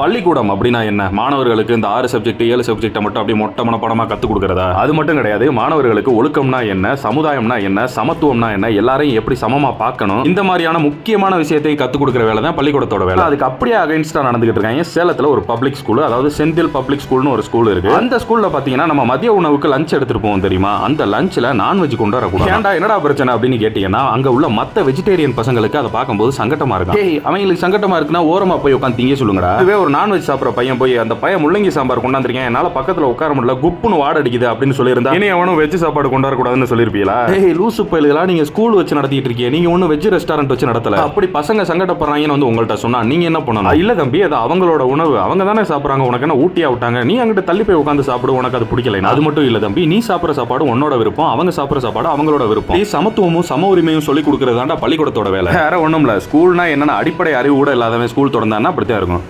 பள்ளிக்கூடம் அப்படின்னா என்ன? மாணவர்களுக்கு இந்த 6 சப்ஜெக்ட் 7 சப்ஜெக்ட்டை மட்டும் அப்படியே மொட்டை மனப்பாடமா கற்றுக் கொடுக்குறதா? அது மட்டும் கிடையாது. மாணவர்களுக்கு ஒழுக்கம்னா என்ன, சமுதாயம்னா என்ன, சமத்துவம்னா என்ன, எல்லாரையும் எப்படி சமமா பார்க்கணும், இந்த மாதிரியான முக்கியமான விஷயத்தை கற்றுக் கொடுக்குற வேலை தான் பள்ளிக்கூடத்தோட வேலை. அதுக்கு அப்படியே அகைன்ஸ்டா நடந்துகிட்டு இருக்காங்க. சேலத்தில் ஒரு பப்ளிக் ஸ்கூல், அதாவது செந்தில் பப்ளிக் ஸ்கூல்னு ஒரு ஸ்கூல் இருக்கு. அந்த ஸ்கூல்ல பாத்தீங்கன்னா நம்ம மதிய உணவுக்கு லஞ்ச் எடுத்துட்டு போவோம் தெரியுமா? அந்த லஞ்ச்ல நான்வெஜ் கொண்டு வரக்கூடாது. ஏன்டா என்னடா பிரச்சனை அப்படின்னு கேட்டீங்கன்னா, அங்க உள்ள மத்த வெஜிடேரியன் பசங்களுக்கு அதை பார்க்கும்போது சங்கட்டமா இருக்கும். அவங்களுக்கு சங்கட்டமா இருக்குன்னா ஓரமா போய் உட்காந்து திங்க சொல்லுங்கடா. இதுவே ஒரு நான்வெஜ் சாப்பிட்ற பையன் போய் அந்த பையன் முள்ளங்கி சாம்பார் கொண்டாந்துருக்கேன், என்னால பக்கத்துல உட்கார முடியல, குப்புன்னு வாட அடிக்குது அப்படின்னு சொல்லியிருந்தா இனி அவனும் வெஜ் சாப்பாடு கொண்டாட கூடாதுன்னு சொல்லிருப்பீங்களா? லூசு பயில்களா, நீங்க ஸ்கூல் வச்சு நடத்திட்டு இருக்கீங்க, நீங்க ஒன்னும் வெஜ் ரெஸ்டாரண்ட் வச்சு நடத்தல. அப்படி பசங்க சங்கடப்படுறாங்கன்னு வந்து உங்கள்கிட்ட சொன்னா நீங்க என்ன பண்ணணும்? இல்ல தம்பி, அது அவங்களோட உணவு, அவங்க தானே சாப்பிடுறாங்க, உனக்கு என்ன ஊட்டியா விட்டாங்க, நீ அங்கிட்ட தள்ளி போய் உட்காந்து சாப்பிடு, உனக்கு அது பிடிக்கல. அது மட்டும் இல்ல தம்பி, நீ சாப்பிட்ற சாப்பாடு உன்னோட விருப்பம், அவங்க சாப்பிட்ற சாப்பாடு அவங்களோட விருப்பம். சமத்துவமும் சம உரிமையும் சொல்லி கொடுக்கறதாண்டா பள்ளிக்கூடத்தோட வேலை. வேற ஒண்ணும் இல்ல. ஸ்கூல்னா என்னன்னா அடிப்படை அறிவு கூட இல்லாதவன் ஸ்கூல் தொடர்ந்தான்னா அப்படித்தான் இருக்கும்.